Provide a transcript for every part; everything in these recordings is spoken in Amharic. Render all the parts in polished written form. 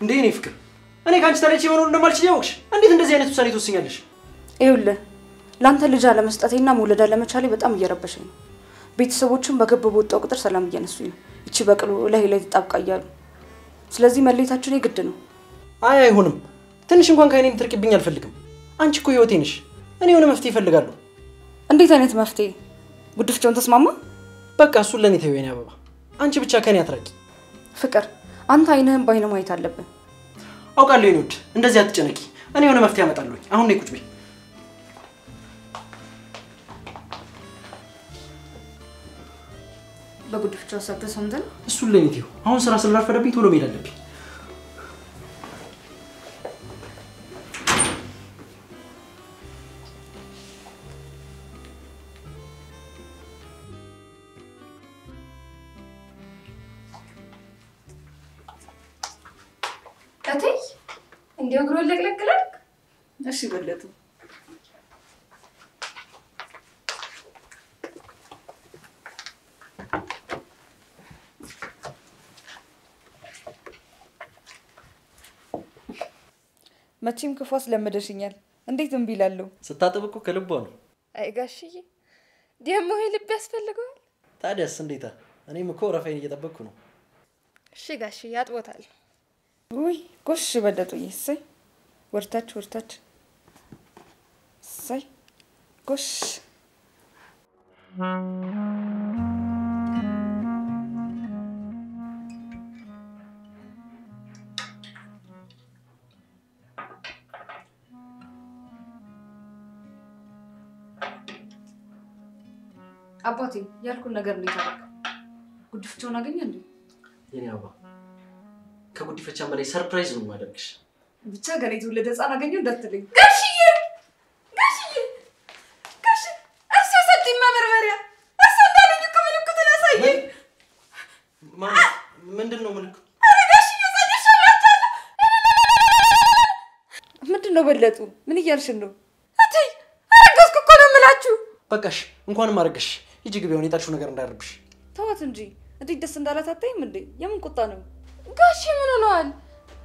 እንዴ እኔ ፍቅር እኔ ካንቺ ተለይቼ መኖር እንደማልችል ያወቅሽ እንዴት እንደዚህ አይነት ውሳኔ ትወስኛለሽ? ይኸውልህ ላንተ ልጅ አለመስጠቴና መውለድ አለመቻሌ በጣም እየረበሸኝ ነው። ቤተሰቦችን በገበቡ ወጣው ቁጥር ሰላም እየነሱኝ ነው። እቺ በቅሎ ላይ ተጣብቃ እያሉ ስለዚህ መለየታችን የግድ ነው። አይ አይሆንም። ትንሽ እንኳን ከእኔ እንድትርቂብኝ አልፈልግም። አንቺ እኮ ህይወቴ ነሽ። እኔ የሆነ መፍትሄ እፈልጋለሁ። እንዴት አይነት መፍትሄ? ጉድፍቻውን ተስማማ? በቃ እሱን ለኔ ተይው የኔ አበባ። አንቺ ብቻ ከኔ አትራቂ። ፍቅር አንተ አይነህን ባይነ ማየት አለብን። አውቃለሁ የኔ ውድ፣ እንደዚህ አትጨነቂ። እኔ የሆነ መፍትሄ አመጣለሁ። አሁን ነይ ቁጭ በይ። በጉድፍቻው ሰብተ ሰምተን እሱን ለኔ ተይው። አሁን ስራ ስላልፈረብኝ ቶሎ መሄድ አለብኝ። አተይ እንዴው ግሮ ለቅለቅለቅ እሺ በለቱ መቼም ክፉስ ለመደሽኛል። እንዴት እምቢ እላለሁ? ስታጥብ እኮ ከልቧ ነው። አይ ጋሽዬ ደሞ ይሄ ልብ ያስፈልገዋል። ታዲያስ እንዴታ? እኔም እኮ ረፋይን እየጠበቅኩ ነው። እሺ ጋሽዬ አጥቦታል። ውይ ጎሽ በለጡኝ። እሰይ ወርታች እሰይ ጎሽ አባቴ ያልኩን ነገር እንዴት አደረገ? ጉድፍቻውን አገኘ እንዴ? የኔ አበባ ከጉዲፈቻ በላይ ሰርፕራይዝ ነው ማደርግሽ። ብቻ ገና የተወለደ ህፃን አገኘው እንዳትለኝ። ጋሽዬ እርሱ ሰጥኝ መመርመሪያ እርሱ እንዳለኝ እኮ ምልክቱን አሳየኝ። ምንድነው ምልክቱ? አረ ጋሽዬ ጸድሻላችኋል። ምንድነው በለጡ? ምን እያልሽን ነው? አተይ አረጋስኩ እኮ ነው የምላችሁ። በቃሽ እንኳንም አረጋሽ። ይጂ ግቢውን የጣልሽው ነገር እንዳይረብሽ። ተዋት እንጂ እንዴት ደስ እንዳላት አታይም እንዴ? የምን ቁጣ ነው? ጋሽ ምን ሆነዋል?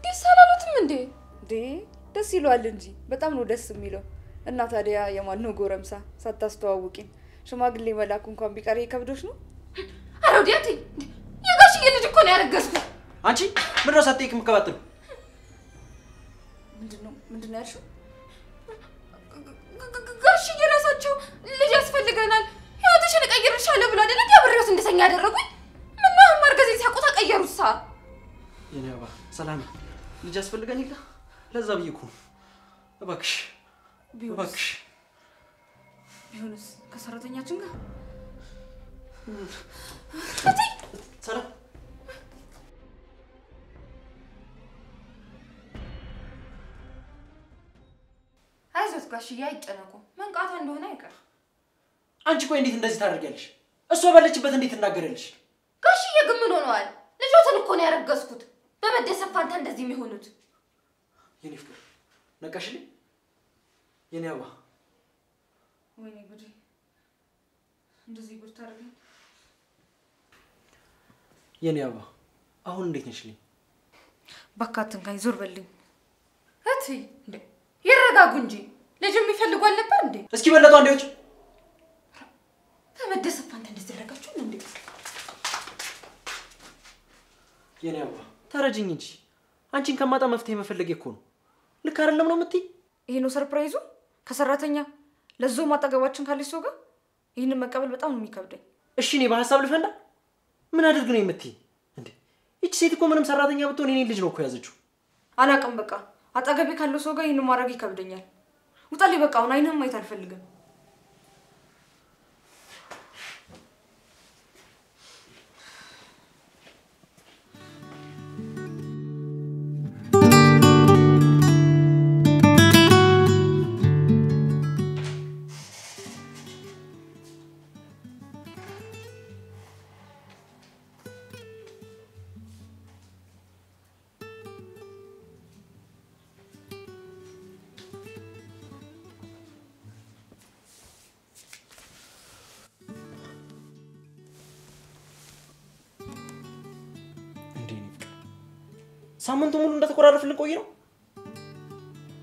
ደስ አላሉትም እንዴ? ደስ ይሏል እንጂ በጣም ነው ደስ የሚለው። እና ታዲያ የማን ነው ጎረምሳ ሳታስተዋውቂኝ ሽማግሌ መላኩ እንኳን ቢቀር ይከብዶሽ ነው? አረ ወዲያት የጋሽዬ ልጅ እኮ ነው ያረጋስኩት። አንቺ ምንድነው ሳትጠይቅ የምትከባጥሉ? ምንድነው ያልሽው? ጋሽዬ ራሳቸው ልጅ ያስፈልገናል ህይወትሽን እቀይርልሻለሁ ብሎ አይደል ያብሬውስ እንደሰኛ ያደረጉኝ? ምን ነው ማርገዜ ሲያቆጣ ቀየሩሳ? የኔ አባ ሰላም ልጅ ያስፈልገን ይላ ለዛ ብዬ እኮ እባክሽ ቢሆንስ ከሰራተኛችን ጋር ሰላም አይዞት ጋሽዬ አይጨነቁ። መንቃታ እንደሆነ አይቀር። አንቺ ቆይ እንዴት እንደዚህ ታደርጊያለሽ? እሷ ባለችበት እንዴት እናገረልሽ? ጋሽዬ ግን ምን ሆነዋል? ልጆትን እኮ ነው ያረጋስኩት። በመደሰት ፋንታ እንደዚህ የሚሆኑት። የኔ ፍቅር ነቃሽልኝ? የኔ አባ ወይኔ ጉዴ እንደዚህ ጉድ ታደርገኝ። የኔ አባ አሁን እንዴት ነሽልኝ? ባካትን ጋር ዞር በልኝ። እትይ እንዴ ይረጋጉ እንጂ ልጅ የሚፈልጉ አልነበር እንዴ? እስኪ በለጡ አንዴዎች በመደሰት ፋንታ እንደዚህ ያደረጋችሁ እንዴ? የኔ አባ ተረጅኝ እንጂ አንቺን ከማጣ መፍትሄ መፈለግ እኮ ነው። ልክ አይደለም ነው የምትይ? ይሄ ነው ሰርፕራይዙ? ከሰራተኛ ለዞ ማጠገባችን ካለች ሰው ጋር ይሄንን መቀበል በጣም ነው የሚከብደኝ። እሺ እኔ በሐሳብ ልፈንዳ? ምን አድርግ ነው የምትይ እንዴ? እቺ ሴት እኮ ምንም ሰራተኛ ብትሆን የኔ ልጅ ነው እኮ ያዘችው። አላቅም በቃ አጠገቤ ካለው ሰው ጋር ይሄንን ማድረግ ይከብደኛል። ውጣልኝ በቃ አሁን አይንህም ማየት አልፈልግም። ሳምንቱ ሙሉ እንደተቆራረፍልን ቆይ ነው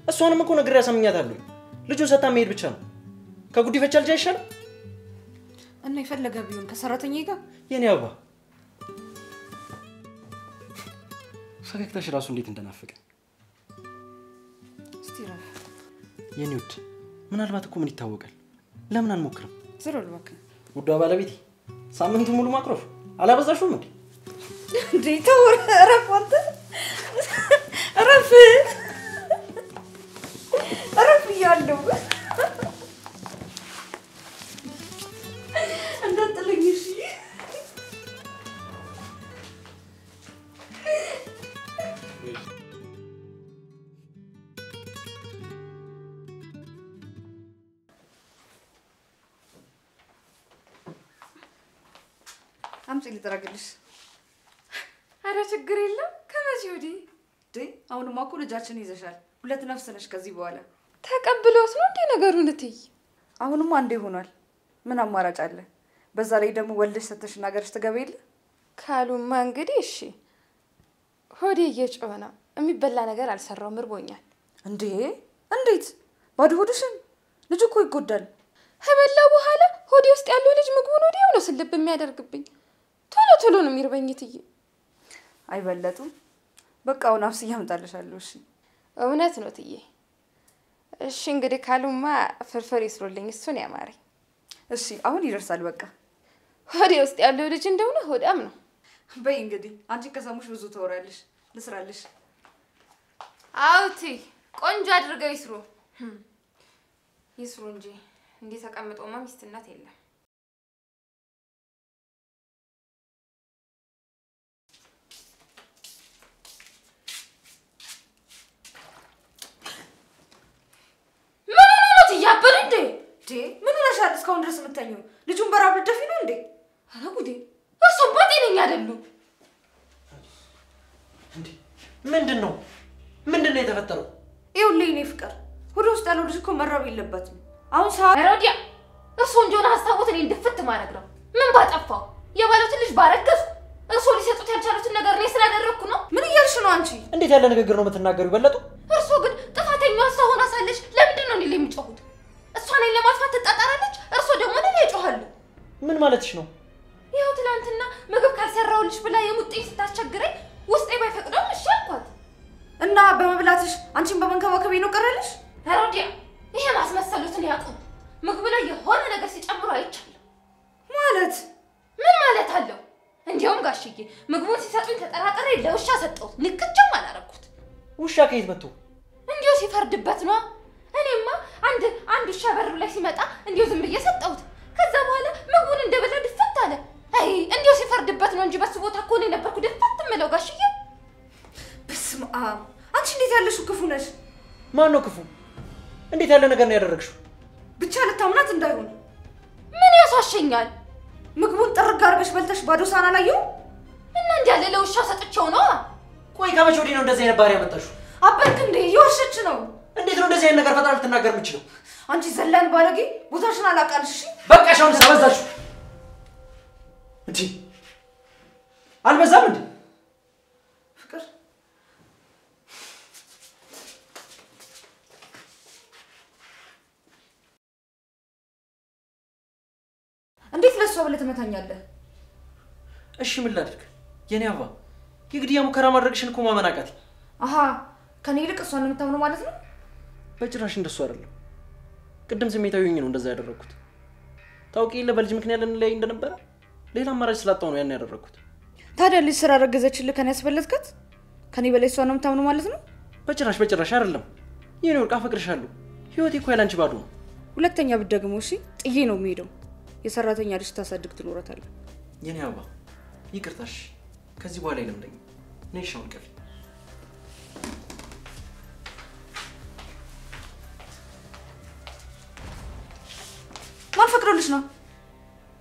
እሷንም እኮ ነገር ያሳምኛታለሁ ልጁን ሰጣ መሄድ ብቻ ነው ከጉዲፈቻ ልጅ አይሻል እና ይፈልጋ ቢሆን ከሰራተኛዬ ጋር የኔ አባ ፈገግታሽ ራሱ እንዴት እንደናፈቀ እስቲ ረፍ የኔ ውድ ምናልባት እኮ ምን ይታወቃል ለምን አንሞክርም ዝሮል እባክህ ውዷ ባለቤቴ ሳምንቱ ሙሉ ማክሮፍ አላበዛሽውም እንዴ ተወር ረፍ አንተ ረፍ ያለው እንዳትለኝ እሺ አምጪ ልጥራግልሽ አረ ችግር የለም ከመቼ ወዲህ አሁንማ እኮ ልጃችን ይዘሻል ሁለት ነፍስ ነሽ ከዚህ በኋላ ተቀብሎት ነው እንዴ ነገሩን እትይ አሁንማ አንዴ ሆኗል ምን አማራጭ አለ በዛ ላይ ደግሞ ወልደሽ ሰተሽ ናገርሽ ትገበይል ካሉማ እንግዲህ እሺ ሆዴ እየጮኸ ነው የሚበላ ነገር አልሰራውም እርቦኛል እንዴ እንዴት ባዶ ሆድሽን ልጅ እኮ ይጎዳል ከበላው በኋላ ሆዴ ውስጥ ያለው ልጅ ምግቡን ወዲያው ነው ስልብ የሚያደርግብኝ ቶሎ ነው የሚርበኝ እትይ አይበለጡም በቃ አሁን አፍስ ያምጣልሻለሁ እሺ እውነት ነው እትዬ እሺ እንግዲህ ካሉማ ፍርፍር ይስሩልኝ እሱን ያማረኝ እሺ አሁን ይደርሳል በቃ ሆዴ ውስጥ ያለው ልጅ እንደሆነ ሆዳም ነው በይ እንግዲህ አንቺ ከሰሙሽ ብዙ ተወራለሽ ልስራልሽ አውቲ ቆንጆ አድርገው ይስሩ እንጂ እንዴ ተቀምጦማ ሚስትነት የለም ምን ሆነሻል እስካሁን ድረስ የምትተኙ ልጁን በራብ ልደፊ ነው እንዴ አረ ጉዴ እሱም ባጤነኛ አይደሉ እንዴ ምንድነው የተፈጠረው ይኸውልኝ እኔ ፍቅር ወደ ውስጥ ያለው ልጅ እኮ መራብ የለበትም አሁን ሄሮዲያ እሱ እንደሆነ ሐሳቡት እኔ እንድፍት ማድረግ ነው ምን ባጠፋው የባለቱን ልጅ ባረገዝ እሱ ሊሰጡት ያልቻሉትን ነገር እኔ ስላደረኩ ነው ምን እያልሽ ነው አንቺ እንዴት ያለ ንግግር ነው የምትናገሩ በለጡ እርሱ ግን ጥፋተኛው ሳይሆን አሳለሽ ለምንድን ነው እኔ የሚጮሁት እሷ እኔን ለማጥፋት ትጣጣራለች እርሱ ደግሞ እኔን ይጮሃሉ ምን ማለትሽ ነው ይኸው ትናንትና ምግብ ካልሰራውልሽ ብላ የሙጥኝ ስታስቸግረኝ ውስጤ ባይፈቅደውም እሺ አልኳት እና በመብላትሽ አንቺን በመንከባከቤ ነው ቀረልሽ ሄሮዲያ ይሄ ማስመሰሉትን ያቁም ምግብ ላይ የሆነ ነገር ሲጨምሩ አይቻለሁ ማለት ምን ማለት አለው እንዲያውም ጋሽዬ ምግቡን ሲሰጡኝ ተጠራጥሬ ለውሻ ሰጠሁት ንክችም አላረኩት ውሻ ከየት መጥቶ እንዲሁ ሲፈርድበት ነው እኔማ አንድ ውሻ በር ላይ ሲመጣ እንዲሁ ዝም ብዬ ሰጠሁት ከዛ በኋላ ምግቡን እንደበላ ድፍት አለ አይ እንዲሁ ሲፈርድበት ነው እንጂ በሱ ቦታ እኮ ነው የነበርኩ ድፍት ምለው ጋሽዬ በስመ አብ አንቺ እንዴት ያለሽው ክፉ ነሽ ማን ነው ክፉ እንዴት ያለ ነገር ነው ያደረግሽው ብቻ ልታምናት እንዳይሆን ምን ያሳሸኛል ምግቡን ጥርግ አድርገሽ በልተሽ ባዶ ሳህን አላየው እና እንዲያለ ለውሻ ሰጥቼው ነው ቆይ ከመቼ ወዲህ ነው እንደዚህ አይነት ባህሪ ያመጣሽው አበልክ እንዴ ይወርሽች ነው እንዴት ነው እንደዚህ አይነት ነገር ፈጣን ልትናገር የምትችለው አንቺ ዘላን ባለጌ ቦታሽን አላቃልሽ በቃ ሻውን ሰበዛሽ እንዴ አልበዛም እንዴ ፍቅር እንዴት ለሷ ብለህ ትመታኛለህ እሺ ምን ላድርግ የኔ አባ የግድያ ሙከራ ማድረግሽን እኮ ማመናቃት አሃ ከኔ ይልቅ እሷን የምታምነው ማለት ነው በጭራሽ እንደሱ አይደለም ቅድም ስሜታዊ ሆኜ ነው እንደዛ ያደረኩት ታውቂ የለ በልጅ ምክንያት ለንለይ እንደነበረ ሌላ አማራጭ ስላጣው ነው ያን ያደረኩት ታዲያ ልጅ ስራ ረገዘችልህ ከኔ ያስበለጥከት ከኔ በላይ እሷን ነው የምታምነው ማለት ነው በጭራሽ አይደለም የኔ ወርቅ አፈቅርሻለሁ ህይወቴ እኮ ያላንቺ ባዶ ነው ሁለተኛ ብትደግሞ እሺ ጥዬ ነው የምሄደው የሰራተኛ ልጅ ታሳድግ ትኖራታለህ የኔ አባ ይቅርታሽ ከዚህ በኋላ ይለምደኝ ነይ ሻውን ቀፊ ማን ፈቅዶልሽ ነው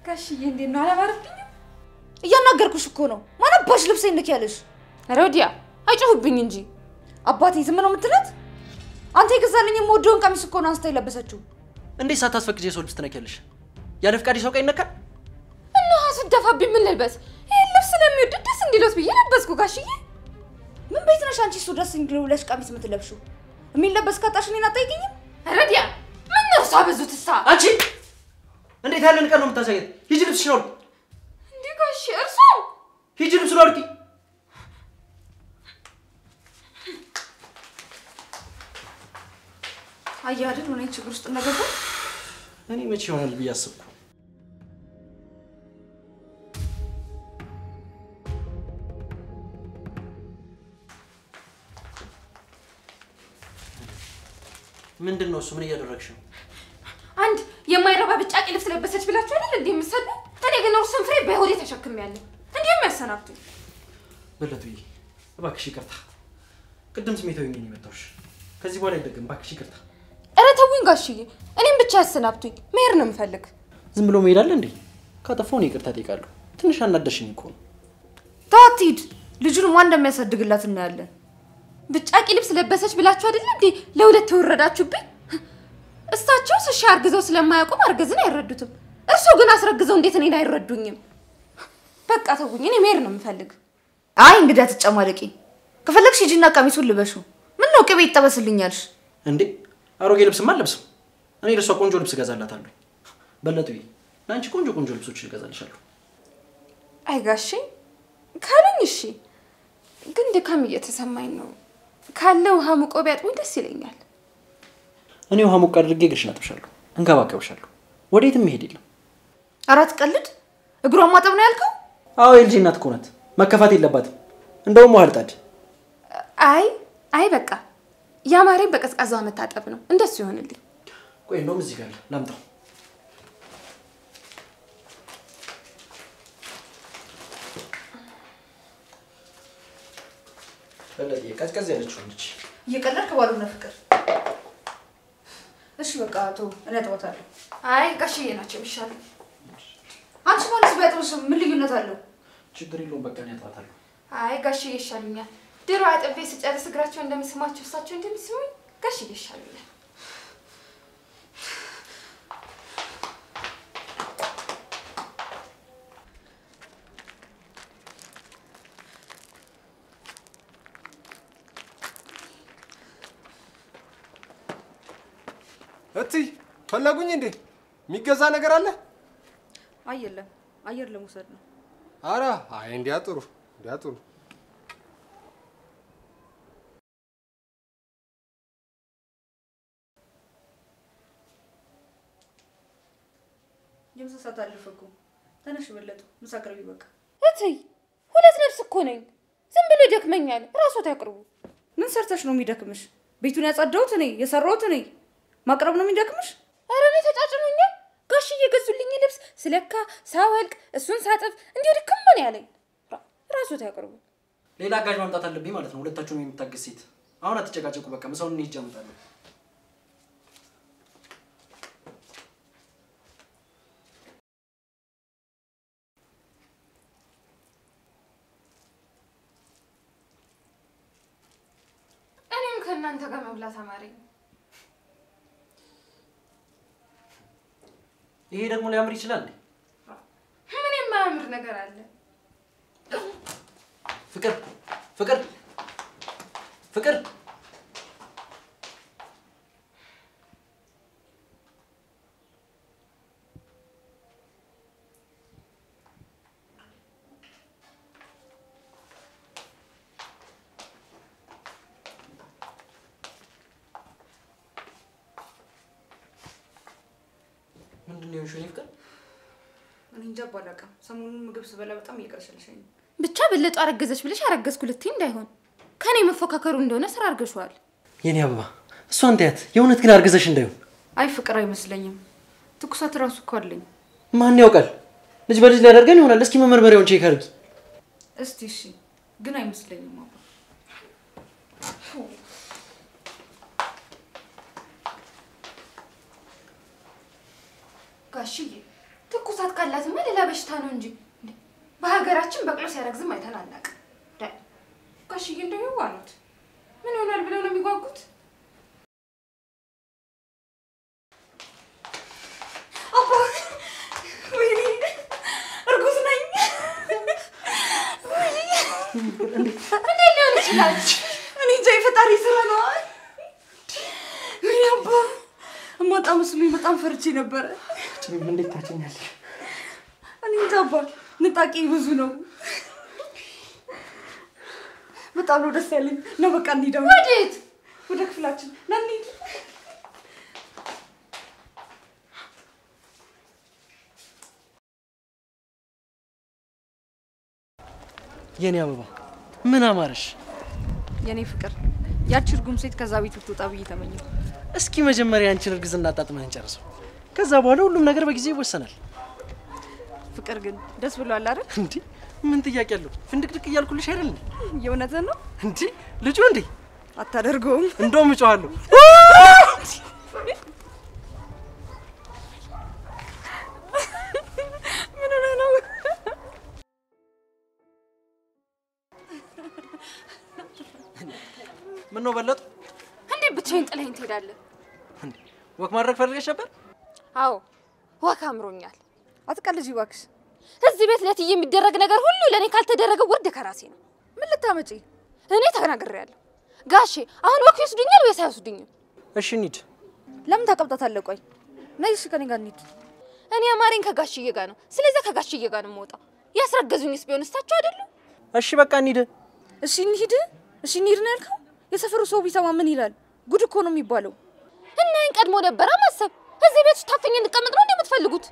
ጋሽዬ እንዴት ነው አላማረብኝም እያናገርኩሽ እኮ ነው ማን አባሽ ልብሴ እንደኪያለሽ ሄሮዲያ አይጮህብኝ እንጂ አባቴ ዝም ነው የምትላት አንተ ይገዛልኝ የምወደውን ቀሚስ እኮ ነው አንስታ የለበሰችው እንዴት ሳታስፈቅጂ የሰው ልብስ ትነኪያለሽ ያለ ፍቃድ ሰው ይነካል እና አስደፋብኝ ምን ልልበስ ይሄ ልብስ ስለሚወድ ደስ እንዲሎት ብዬ ለበስኩ ጋሽዬ ምን ቤት ነሽ አንቺ? እሱ ደስ እንዲለው ብለሽ ቀሚስ የምትለብሺው የሚለበስ ካጣሽ እኔን አትጠይቂኝም? ረዲያ ምን ነው እርሷ በዙትሳ አንቺ እንዴት ያለን ቀን ነው የምታሳየት? ሂጂ ልብስሽን አውልቂ። እንዴ ጋሼ እርሱ ሂጂ ልብሱን አውልቂ። አየህ አይደል ሆነ ችግር ውስጥ እንደገባ እኔ መቼ ይሆናል ብዬ አስብኩ። ምንድነው እሱ? ምን እያደረግሽ ነው? አንድ የማይረባ ብጫቂ ልብስ ለበሰች ብላችሁ አይደል እንዴ የምትሰዱ? እኔ ግን እርሱን ፍሬ በሆዴ ተሸክሜያለሁ። እንዴ የሚያሰናብቱኝ በለቱዬ እባክሽ ይቅርታ። ቅድም ስሜታዊ ነኝ የመጣሁሽ። ከዚህ በኋላ አይደገም። እባክሽ ይቅርታ። ኧረ ተውኝ ጋሽዬ፣ እኔም ብቻ ያሰናብቱኝ። መሄድ ነው የምፈልግ። ዝም ብሎ መሄድ አለ እንዴ? ካጠፋሁ እኔ ይቅርታ እጠይቃለሁ። ትንሽ አናደሽኝ እኮ ነው። ተዋት ሂድ። ልጁን ማን እንደሚያሳድግላት እናያለን። ብጫቂ ልብስ ለበሰች ብላችሁ አይደል እንዴ ለሁለት ተወረዳችሁብኝ? እሳቸውስ እሺ አርግዘው ስለማያውቁ ማርገዝን አይረዱትም። እርሱ ግን አስረግዘው እንዴት እኔን አይረዱኝም? በቃ ተውኝ። እኔ መሄድ ነው የምፈልግ። አይ እንግዲህ አትጨማለቂ። ከፈለግሽ ሂጂና ቀሚሱን ልበሹ። ምን ነው ቅቤ ይጠበስልኛልሽ እንዴ? አሮጌ ልብስማ አልለብስም። እኔ ለሷ ቆንጆ ልብስ እገዛላታለሁ። በለቱዬ ለአንቺ ቆንጆ ቆንጆ ልብሶች እገዛልሻለሁ። አይ ጋሼ ካሉኝ እሺ፣ ግን ድካም እየተሰማኝ ነው። ካለ ውሃ ሙቆ ቢያጥቡኝ ደስ ይለኛል። እኔ ውሃ ሙቅ አድርጌ እግርሽን አጥብሻለሁ፣ እንከባከብሻለሁ። ወዴትም መሄድ የለም። አራት ቀልድ እግሯን ማጠብ ነው ያልከው? አዎ የልጄ እናት እኮ ናት። መከፋት የለባትም። እንደውም ውሃ ልጣድ። አይ በቃ ያማረኝ በቀዝቃዛ መታጠብ ነው። እንደሱ ይሆንልኝ። ቆይ እንደውም እዚህ ጋር ላምጣው። በለጥዬ ቀዝቀዝ ያለችው ልጅ እየቀለድክ ባሉና ፍቅር። እሺ በቃ ተው፣ እኔ አጥቦታለሁ። አይ ጋሽዬ ናቸው የሚሻለው። አንቺ ማለት ቢያጥብሽ ምን ልዩነት አለው? ችግር የለውም። በቃ እኔ አጥባታለሁ። አይ ጋሽዬ ይሻሉኛል። ድሮ አጥቤ ስጨርስ እግራቸው እንደሚስማቸው እሳቸው እንደሚስሙኝ ጋሽዬ ይሻሉኛል። እትይ ፈለጉኝ እንዴ? የሚገዛ ነገር አለ? አይ የለም፣ አየር ለመውሰድ ነው። አረ አይ እንዲያጥሩ የምሳ ሰዓት አለፈ እኮ። ተነሽ በለጡ፣ ምሳ አቅርቢ በቃ። እትይ ሁለት ነፍስ እኮ ነኝ። ዝም ብሎ ይደክመኛል። ራስዎት ያቅርቡ። ምን ሰርተሽ ነው የሚደክምሽ? ቤቱን ያጸዳሁት እኔ፣ የሰራሁት እኔ። ማቅረብ ነው የሚደክምሽ? ኧረ እኔ ተጫጭኖኛል። ጋሽዬ የገዙልኝ ልብስ ስለካ ሳወልቅ እሱን ሳጥፍ እንዲሁ ድክም ነው ያለኝ። ራስዎት ያቅርቡ። ሌላ አጋዥ ማምጣት አለብኝ ማለት ነው። ሁለታችሁም የምታገዝ ሴት። አሁን አትጨቃጨቁ። በቃ ምሳውን እኔ ሂጅ አመጣለሁ። እኔም ከእናንተ ጋር መብላት አማረኝ። ይሄ ደግሞ ሊያምር ይችላል። ምን የማያምር ነገር አለ? ፍቅር ፍቅር ፍቅር ምንድነው የሆንሽው? ፍቅር እኔ እንጃ ባላውቅም ሰሞኑን ምግብ ስበላ በጣም እየቀረሸልሽኝ ነው። ብቻ በለጡ አረገዘች ብለሽ አረገዝኩ ልትይ እንዳይሆን ከኔ መፎካከሩ እንደሆነ ስራ አርገሽዋል። የኔ አበባ እሷን ታያት። የእውነት ግን አርገዘሽ እንዳይሆን። አይ ፍቅር አይመስለኝም። ትኩሳት ራሱ እኮ አለኝ። ማን ያውቃል? ልጅ በልጅ ሊያደርገን ይሆናል። እስኪ መመርመሪያውን ቼክ አድርጊ። እስቲ እሺ፣ ግን አይመስለኝም አባ። ጋሽዬ ትኩሳት ካላትማ ሌላ በሽታ ነው እንጂ በሀገራችን በቅሎ ሲያረግዝም አይተን አናውቅም። ጋሽዬ እንደው ይዋሉት ምን ይሆናል ብለው ነው የሚጓጉት? አባ ወይኔ እርጉዝ ነኝ። እንዴት ሊሆን ይችላል? እኔ እንጃ የፈጣሪ ስራ ነው። ያባ እማጣ መስሎኝ በጣም ፈርቼ ነበር። ምን እንዴት ታጨኛለሽ? እኔ እንጃ አባ ንጣቂ ብዙ ነው። በጣም ነው ደስ ያለኝ። ነው በቃ እንሂድ። ወዴት? ወደ ክፍላችን ና እንሂድ። የኔ አበባ ምን አማረሽ? የኔ ፍቅር ያቺ እርጉም ሴት ከዛ ቤት ብትወጣ ብዬ ተመኘሁ። እስኪ መጀመሪያ አንቺን እርግዝና አጣጥመን እንጨርሰው። ከዛ በኋላ ሁሉም ነገር በጊዜ ይወሰናል። ፍቅር ግን ደስ ብሏል አይደል? እንዴ ምን ጥያቄ አለው? ፍንድቅድቅ እያልኩልሽ አይደል? የእውነትህን ነው? እንዴ ልጁ እንዴ አታደርገውም? እንደውም እጮሃለሁ። ምን ሆነ ነው? ምን ነው በለጡ? እንዴ ብቻዬን ጥለኸኝ ትሄዳለህ? እንዴ ወክ ማድረግ ፈልገሽ ነበር? አዎ ወክ አምሮኛል። አትቀልጂ እባክሽ። እዚህ ቤት ለትዬ የሚደረግ ነገር ሁሉ ለኔ ካልተደረገ ውርድ ከራሴ ነው። ምን ልታመጪ? እኔ ተናግሬያለሁ። ጋሼ አሁን ወክ ይወስዱኛል ወይስ አይወስዱኝም? እሺ እንሂድ። ለምን ታቀብጣታለህ? ቆይ ነይ እሺ ከኔ ጋር እንሂድ። እኔ አማረኝ ከጋሽዬ ጋር ነው። ስለዚህ ከጋሽዬ ጋር ነው የምወጣው። ያስረገዙኝስ ቢሆን እስታቸው አይደሉ? እሺ በቃ እንሂድ። እሺ እንሂድ። እሺ እንሂድ ነው ያልከው? የሰፈሩ ሰው ቢሰማ ምን ይላል? ጉድ እኮ ነው የሚባለው። እና ይሄን ቀድሞ ነበር ማሰብ። እዚህ ቤት ውስጥ ታፈኝ እንቀመጥ ነው እንደምትፈልጉት?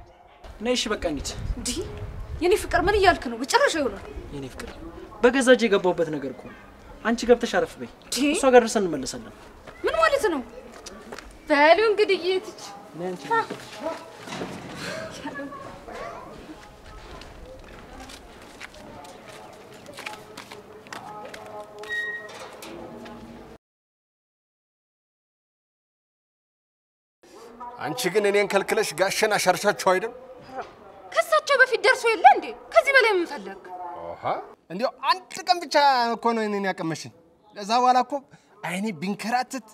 ነይ እሺ በቃ እንሂድ። እንዴ የኔ ፍቅር ምን እያልክ ነው? በጭራሽ ይሆናል። የኔ ፍቅር በገዛ እጄ የገባሁበት ነገር እኮ አንቺ ገብተሽ አረፍ በይ። እሷ ጋር ደርሰን እንመለሳለን። ምን ማለት ነው? በሉ እንግዲህ እየትች ነንቺ አንቺ ግን እኔን ከልክለሽ ጋሸና ሻርሻችሁ አይደል? ከሳቸው በፊት ደርሶ የለ እንዴ? ከዚህ በላይ ምን ፈለግ? ኦሃ እንዴው አንድ ቀን ብቻ እኮ ነው እኔን ያቀመሽኝ። ለዛ በኋላ እኮ አይኔ ቢንከራተት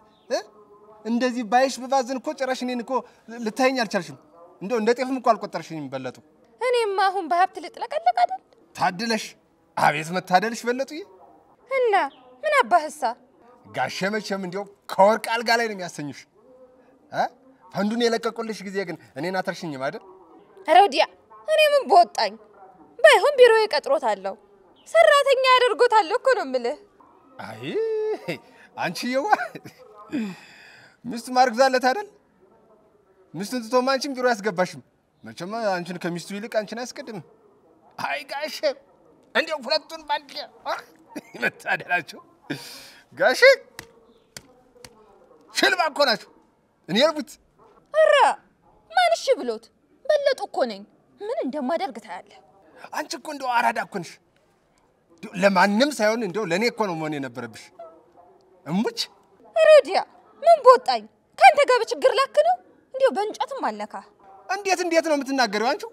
እንደዚህ ባይሽ በባዝን እኮ ጭራሽ እኔን እኮ ልታየኝ አልቻልሽም። እንደው እንደ ጤፍም እኮ አልቆጠርሽኝም በለጡ። እኔማ አሁን በሀብት ልጥለቀለቅ አይደል? ታድለሽ። አቤት መታደልሽ በለጡዬ። እና ምን አባህሳ ጋሼ መቼም እንደው ከወርቅ አልጋ ላይ ነው የሚያሰኝሽ። ፈንዱን የለቀቁልሽ ጊዜ ግን እኔን አትርሽኝም አይደል? ሮዲያ እኔ ምን በወጣኝ። ባይሆን ቢሮዬ ቀጥሮታለሁ፣ ሰራተኛ ያደርጎታል እኮ ነው የምልህ። አይ አንቺ የዋ ሚስቱ ማርግዛለት አይደል? ሚስቱን ትቶማ አንቺም ቢሮ ያስገባሽም። መቼም አንቺን ከሚስቱ ይልቅ አንቺን አያስቀድምም። አይ ጋሼ እንደው ሁለቱን ባንድ መታደላቸው። ጋሼ ሽልባ እኮ ናቸው። እኔ ልቡት ኧረ ማን እሺ ብሎት? በለጡ እኮ ነኝ። ምን እንደማደርግ ታያለህ። አንቺ እኮ እንደው አራዳ እኮ ነሽ። ለማንም ሳይሆን እንደው ለኔ እኮ ነው መሆን የነበረብሽ። እሙች ሮዲያ ምን በወጣኝ። ካንተ ጋር በችግር ላክ ነው እንዴው በእንጨትም አልነካ። እንዴት ነው የምትናገሪው አንቺ?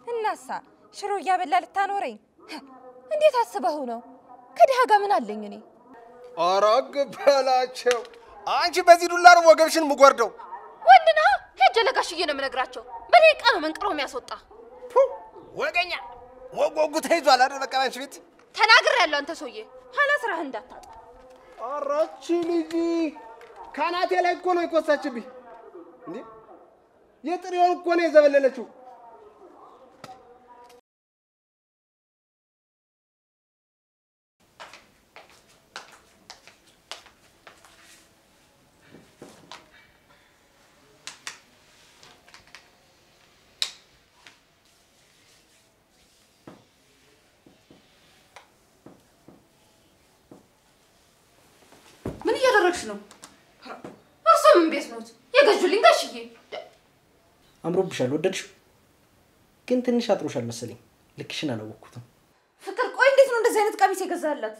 እናሳ ሽሮ እያበላ ልታኖረኝ እንዴት አስበው ነው? ከድሃ ጋር ምን አለኝ እኔ? አራግ በላቸው። አንቺ በዚህ ዱላ ነው ወገብሽን ምጎርደው። ወንድና ሄጀ ለጋሽዬ ነው የምነግራቸው። በደቂቃ ነው መንቅሮ የሚያስወጣ። ወገኛ ወጉ ተይዟል አይደል? በቃ አንቺ ቤት ተናግሬያለሁ። አንተ ሰውዬ ኋላ ስራህ እንዳታጣ። አራቺ ልጅ ካናቴ ላይ እኮ ነው የኮሳችብኝ። እንዴ የጥሪውን እኮ ነው የዘበለለችው። ምን እያደረግሽ ነው? እርሶ ምን ቤት ነው የገጁልኝ? ጋሽዬ አምሮብሻል። ወደድሽው? ግን ትንሽ አጥሮሻል መሰለኝ። ልክሽን አላወቅኩትም። ፍቅር ቆይ እንዴት ነው እንደዚህ አይነት ቀሚስ የገዛላት?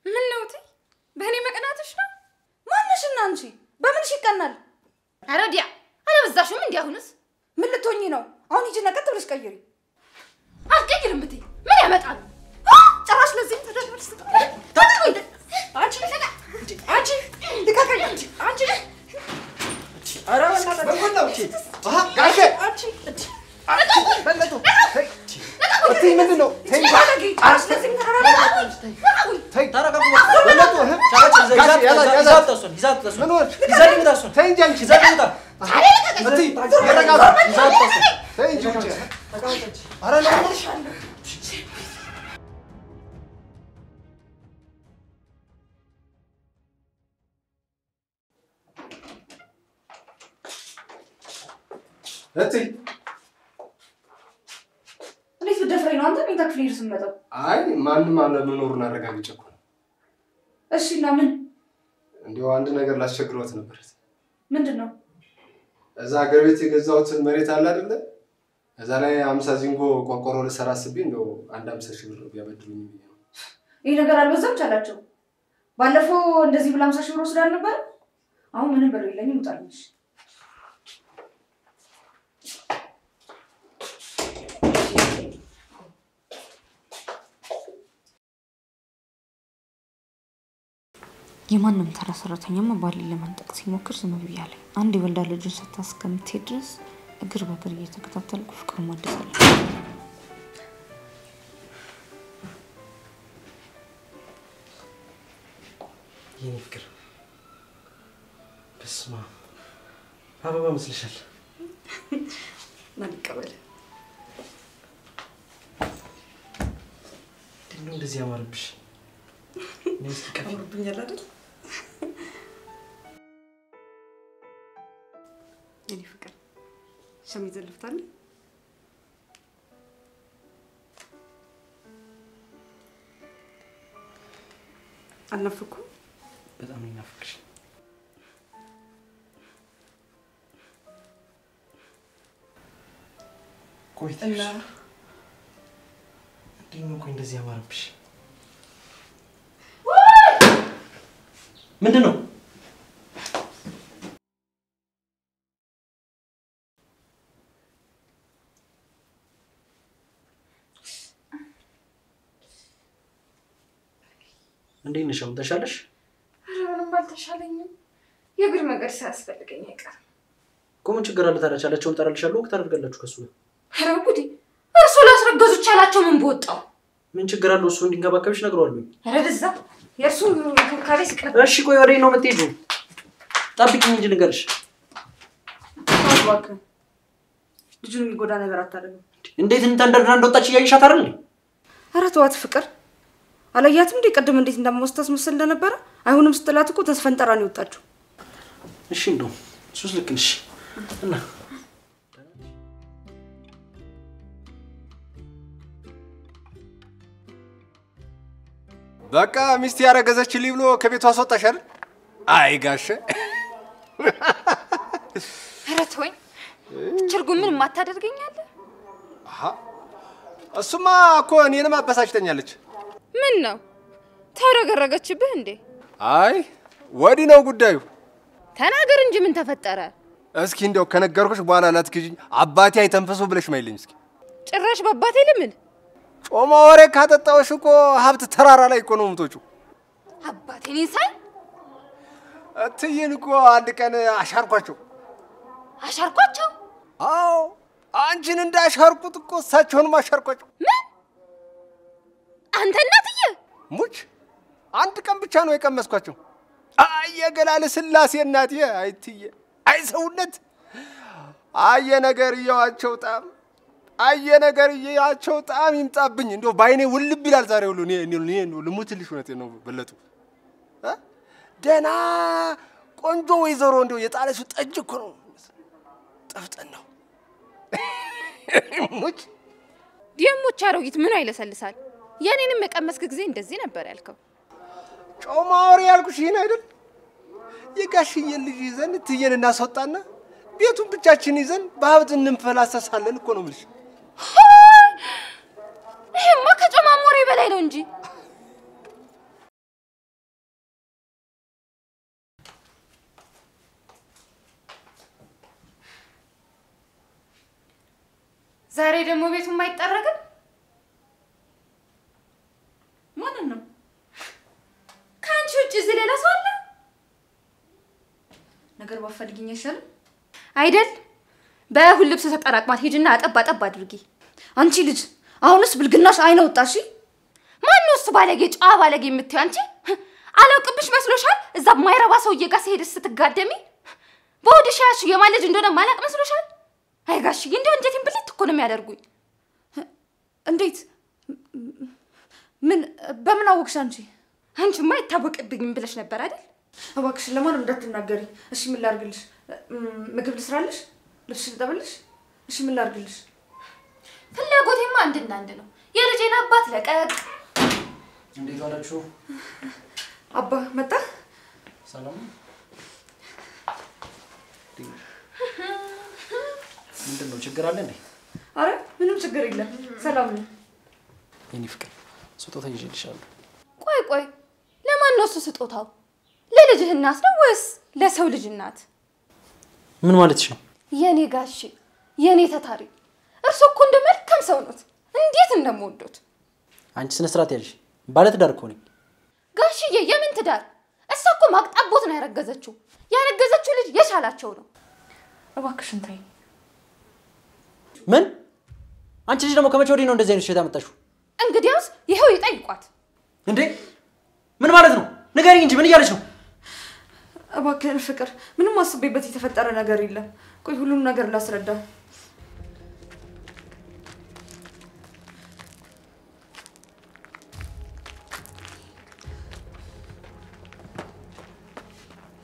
ምን ነው እቴ? በእኔ መቀናትሽ ነው? ማንሽና አንቺ በምንሽ ይቀናል? አረዲያ አለበዛሽም እንዴ? አሁንስ ምን ልትሆኚ ነው? አሁን ሂጂና ቀጥ ብለሽ ቀይሪ። አልቀይርም እቴ። ምን ያመጣል? ጭራሽ ለዚህ ተደርበልሽ አንቺ ልቀቀኝ እንጂ አንቺ ኧረ በእናትሽ ጋሼ በለጡ እትይ ምንድን ነው? ተይ ተረጋጉ። እንዴት ብደፍረኝ ነው አንተ ቤታ ክፍል ይርስ መጣው? አይ ማንም አለመኖሩን አረጋግጬ እኮ ነው። እሺ እና ምን? እንዲያው አንድ ነገር ላስቸግሮት ነበር። ምንድነው? እዛ ሀገር ቤት የገዛሁትን መሬት አለ አይደለ? እዛ ላይ 50 ዚንጎ ቆርቆሮ ልሰራ አስቤ እንደው 50 ሺህ ብር ቢያበድሩኝ ነው። ይሄ ነገር አልበዛም ቻላቸው? ባለፈው እንደዚህ ብላ 50 ሺህ ብር ወስዳል ነበር። አሁን ምንም ብር የለኝም ውጣልሽ። የማንም ተራ ሰራተኛማ ባልን ለማንጠቅ ሲሞክር ዝም ብያለሁ። አንድ የወልዳ ልጁን ስታስቀምጥ ድረስ እግር በእግር እየተከታተልኩ ፍቅር ማደሳለሁ። የኔ ፍቅር በስማ አበባ መስልሻል። ማን ይቀበል? እንደው እንደዚህ ያማርብሽ ነስ ይቀበልብኛል አይደል? የኔ ፍቅር ሸሚዝ ልፍታል። አልናፍኩ? በጣም ነው ናፍቅሽ። ቆይተሽ እንዴት ነው እንደዚህ ያማርብሽ? ምንድነው? እንዴት ነሽ? ተሻለሽ? ምንም አልተሻለኝም። የእግር መንገድ ሳያስፈልገኝ አይቀርም። ምን ችግር አለ ታዲያ? ቻላቸውን ጠራልሻለሁ ወቅት አድርጋላችሁ ከሱ ጋር። ኧረ ጉዴ! እርሱ ላስረገዙ ቻላቸው ምን በወጣው? ምን ችግር አለው? እሱ እንዲንከባከብሽ ነግሯለሁ። ኧረ ደዛ የእርሱ እንክብካቤ ሲቀር። እሺ ቆይ ወዴት ነው የምትሄጂው? ጠብቂኝ እንጂ ንገርሽ። እባክህ ልጁን የሚጎዳ ነገር አታደርግም። እንዴት እንደርና እንደወጣች እያየሻት አይደል? ኧረ ተዋት ፍቅር። አላያትም እንዴ ቀደም እንዴት እንደማስተስ መስል እንደነበረ? አይሆንም ስትላት እኮ ተስፈንጠራ ነው የወጣችው። እሺ እንደው እሱስ ልክ ነሽ እና በቃ ሚስት ያረገዘችልኝ ብሎ ከቤቷ አስወጣሽ አይደል? አይ ጋሼ ኧረ ተወኝ። ትርጉም ምን ማታደርገኛለህ? አሃ እሱማ እኮ እኔንም አበሳጭተኛለች። ምን ነው ተረገረገችብህ እንዴ? አይ ወዲህ ነው ጉዳዩ። ተናገር እንጂ ምን ተፈጠረ? እስኪ እንደው ከነገርኩሽ በኋላ ላትክጂኝ አባቴ አይተንፈሱ ብለሽ ማይልኝ እስኪ። ጭራሽ በአባቴ ልምል? ጮማ ወሬ ካጠጣውሽ እኮ ሀብት ተራራ ላይ እኮ ነው የምትወጪው። አባቴን ይሳይ እትዬን እኮ አንድ ቀን አሻርኳቸው። አሻርኳቸው? አዎ አንቺን እንዳሻርኩት እኮ እሳቸውንም አሻርኳቸው። ምን? አንተ እናትዬ? ሙች አንድ ቀን ብቻ ነው የቀመስኳቸው። አየገላለ ስላሴ እናትዬ አይትዬ አይ ሰውነት አየ ነገር ይያቸው ጣም አየ ነገር ይያቸው ጣም ይምጣብኝ። እንደው ባይኔ ውልብ ይላል ዛሬ ሁሉ እኔ ልሙትልሽ እውነቴ ነው በለጡ ደና ቆንጆ ወይዘሮ እንደው የጣለሽው ጠጅ እኮ ነው ጠፍጠን ነው ሙች ደሞች አሮጊት ምን አይለሰልሳል? የኔንም መቀመስክ ጊዜ እንደዚህ ነበር ያልከው። ጮማውሪ ያልኩሽ ይሄን አይደል? የጋሽዬ ልጅ ይዘን ትየን እናስወጣና ቤቱን ብቻችን ይዘን በሀብት እንፈላሰሳለን እኮ ነው የምልሽ። ይሄማ ከጮማሞሬ በላይ ነው እንጂ። ዛሬ ደግሞ ቤቱን ማይጠረግም ማንን ነው? ካንቺ ውጭ እዚህ ሌላ ሰው አለ? ነገር ባፈልግኝ አይሻልም አይደል? በሁሉ ልብስ ተጠራቅማት ሂጂና አጠብ አድርጊ። አንቺ ልጅ አሁንስ ብልግናሽ አይነ ወጣሽ። ማን ነው እሱ ባለጌ ጫዋ ባለጌ የምትይው አንቺ? አላውቅብሽ መስሎሻል? እዛ ማይረባ ሰውዬ ጋር ሲሄድ ስትጋደሚ በወድሽ ያልሽው የማን ልጅ እንደሆነ ማላቅ መስሎሻል? አይ ጋሽዬ እንደው እንጀቴን ብልት እኮ ነው የሚያደርጉኝ። እንዴት? ምን በምን አወቅሽ አንቺ? አንቺማ አይታወቅብኝም ብለሽ ነበር አይደል? እባክሽ ለማንም እንዳትናገሪ እሺ? ምን ላድርግልሽ? ምግብ ልስራልሽ? ልብስ ልጠብልሽ? እሺ ምን ላድርግልሽ? ፍላጎቴማ አንድና አንድ ነው። የልጄን አባት ለቀቅ። እንዴት ዋላችሁ? አባ መጣ? ሰላም ምንድነው? ችግር አለ እንዴ? አረ ምንም ችግር የለም ሰላም ነው። የኔ ፍቅር ስጦታ ይዤልሻለሁ። ቆይ ለማን ነው ስጦታው? ለልጅህ እናት ነው ወይስ ለሰው ልጅ እናት? ምን ማለትሽ ነው? የኔ ጋሽ የኔ ተታሪ እርሱ እኮ እንደ መልካም ሰው ነው። እንዴት እንደምወዶት። አንቺ ስነ ስርዓት ያልሽ ባለ ትዳር እኮ ነኝ። ጋሽዬ የምን ትዳር? እሷ እኮ ማቅጣቦት ነው ያረገዘችው። ያረገዘችው ልጅ የሻላቸው ነው። እባክሽን ተይ። ምን? አንቺ ልጅ ደግሞ ከመቼ ወዲህ ነው እንደዚህ አይነት ሽታ መጣሽው? እንግዲያውስ ይሄው ይጠይቋት። እንዴ ምን ማለት ነው? ንገሪኝ እንጂ ምን እያለች ነው? እባክህን ፍቅር ምንም አስቤበት የተፈጠረ ነገር የለም። ቆይ ሁሉም ነገር ላስረዳ።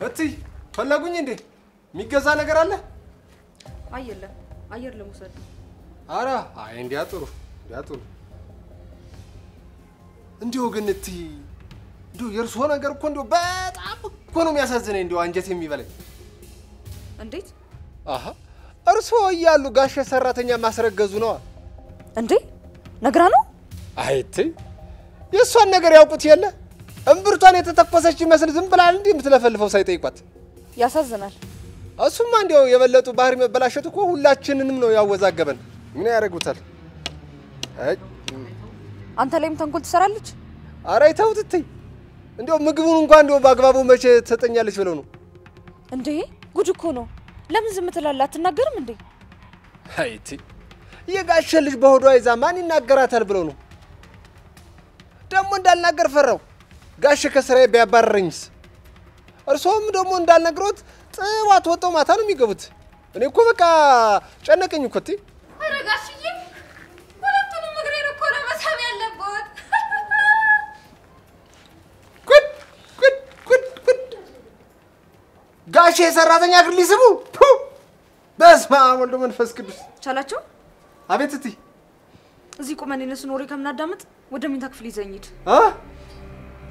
እትይ ፈለጉኝ እንዴ? የሚገዛ ነገር አለ? አይደለም አየር ለመውሰድ። አራ አይ እንዲያጥሩ እንዲሁ ግን እትይ እንዲሁ የእርሶ ነገር እኮ እንዲሁ በጣም እኮ ነው የሚያሳዝነኝ። እንዲሁ አንጀት የሚበላኝ። እንዴት? አሃ እርሶ እያሉ ጋሽ ሰራተኛ ማስረገዙ ነው እንዴ? ነግራ ነው? አይ እትይ የእሷን ነገር ያውቁት የለ? እምብርቷን የተተኮሰች ይመስል ዝም ብላ እንዴ የምትለፈልፈው ሳይጠይቋት። ያሳዝናል። እሱማ እንዲያው የበለጡ ባህሪ መበላሸት እኮ ሁላችንንም ነው ያወዛገበን። ምን ያደርጉታል? አንተ ላይም ተንኮል ትሰራለች? ኧረ ተውት እትይ። እንዲያው ምግቡን እንኳን እንዲያው በአግባቡ መቼ ትሰጠኛለች ብለው ነው እንዴ? ጉድ እኮ ነው። ለምን ዝም ትላለህ? አትናገርም እንዴ? አይ እትይ የጋሽ ልጅ በሆዷ ይዛ ማን ይናገራታል ብለው ነው። ደግሞ እንዳልናገር ፈራው። ጋሽ ከስራዬ ቢያባረረኝስ? እርሶም ደግሞ እንዳልነግሮት ጥዋት ወጣው ማታ ነው የሚገቡት። እኔ እኮ በቃ ጨነቀኝ እኮ እትይ። ኧረ ጋሽዬ ሁለቱንም እግሬን እኮ ነው መሳም ያለበት። ጉድ ጋሽ የሰራተኛ እግር ሊስቡ? በስመ አብ ወልድ መንፈስ ቅዱስ። ቻላቸው? አቤት እትይ። እዚህ ቁመን የነሱን ወሬ ከምናዳምጥ ወደ መኝታ ክፍል ይዘኝ ሂድ።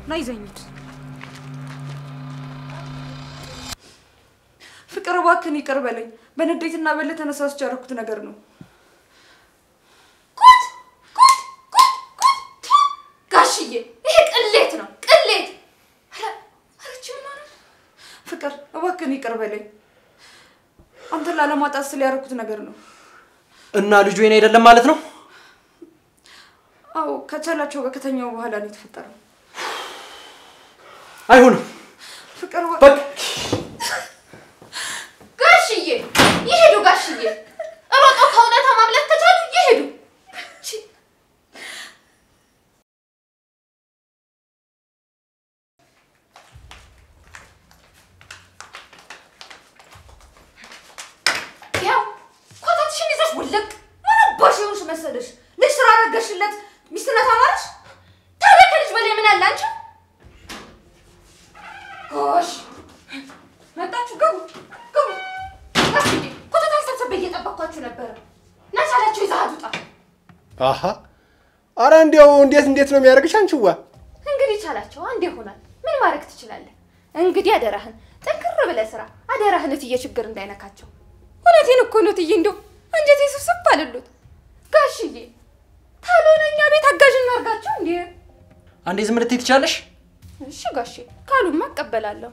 ና ይዘኝ ሂድ። ፍቅር እባክህን ይቅር በለኝ። በንዴትና በለ ተነሳስቼ ያደረኩት ነገር ነው። ጋሽዬ ይሄ ቅሌት ነው ቅሌት። አረች ምን ማለት? ፍቅር እባክህን ይቅር በለኝ። አንተን ላለማጣት ስለ ያደረኩት ነገር ነው። እና ልጁ የኔ አይደለም ማለት ነው? አዎ ከቻላቸው ጋር ከተኛው በኋላ ነው የተፈጠረው። አይሆንም ፍቅር በቃ ጋሽዬ ይሄዱ። ጋሽዬ እሮጠው ከእውነታ ማምለጥ ከቻሉ ይሄዱ። ያው ኮታትሽን ይዘሽ ውልቅ። ምን አባሽ ሆንሽ መሰለሽ? ልጅ ስራ አረገሽለት ሚስትነት አማረሽ? ታዲያ ከልጅ በላይ ምን አለ አንቺ? ጎሽ መጣችሁ። ገቡ። ጋሽዬ ኮታታን ሰብሰብ እየጠበቅኳችሁ ነበር። ናቻላችሁ ይዛሃት ውጣ። አሃ አረ እንዲያው እንዴት ነው የሚያደርግሽ አንቺዋ? እንግዲህ ቻላቸው አንዴ ሆናል። ምን ማድረግ ትችላለህ? እንግዲህ አደራህን ጠንክር ብለህ ስራ። አደራህን እትዬ ችግር እንዳይነካቸው። እውነቴን እኮ ነው እትዬ። እንደው አንጀቴ ስብስብ አለሉት። ጋሽዬ ካልሆነ እኛ ቤት አጋዥ እናርጋችሁ እንዴ? አንዴ ዝም ልትይ ትችላለሽ? እሺ ጋሼ ካሉማ እቀበላለሁ።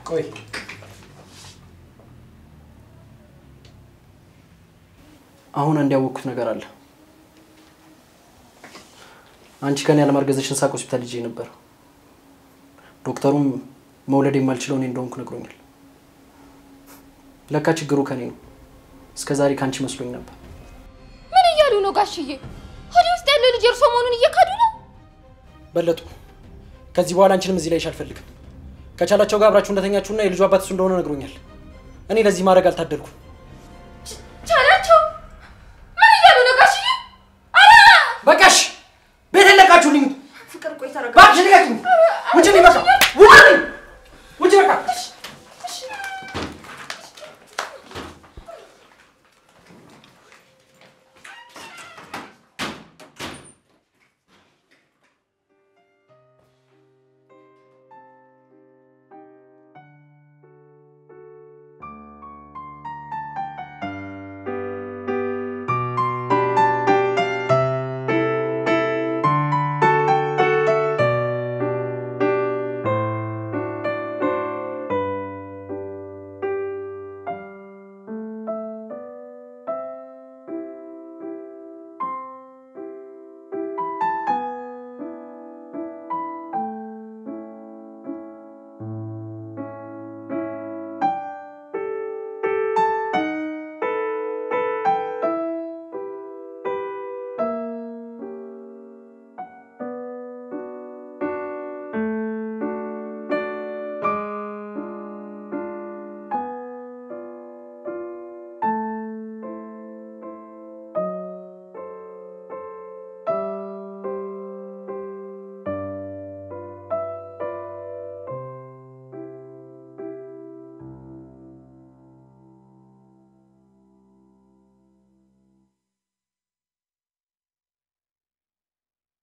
ቆይ አሁን እንዲያወቅኩት ነገር አለ። አንቺ ከኔ ያለማርገዝሽን ሳቅ ሆስፒታል ሄጄ ነበር። ዶክተሩም መውለድ የማልችለው እኔ እንደሆንኩ ነግሮኛል። ለካ ችግሩ ከኔ ነው። እስከዛሬ ካንቺ መስሎኝ ነበር። ምን እያሉ ነው ጋሽዬ? ሆዴ ውስጥ ያለው ልጅ እርሶ መሆኑን እየካዱ ነው? በለጡ ከዚህ በኋላ አንቺንም እዚህ ላይ አልፈልግም። ከቻላቸው ጋር አብራችሁ እንደተኛችሁና የልጁ አባት እሱ እንደሆነ ነግሮኛል። እኔ ለዚህ ማድረግ አልታደልኩም።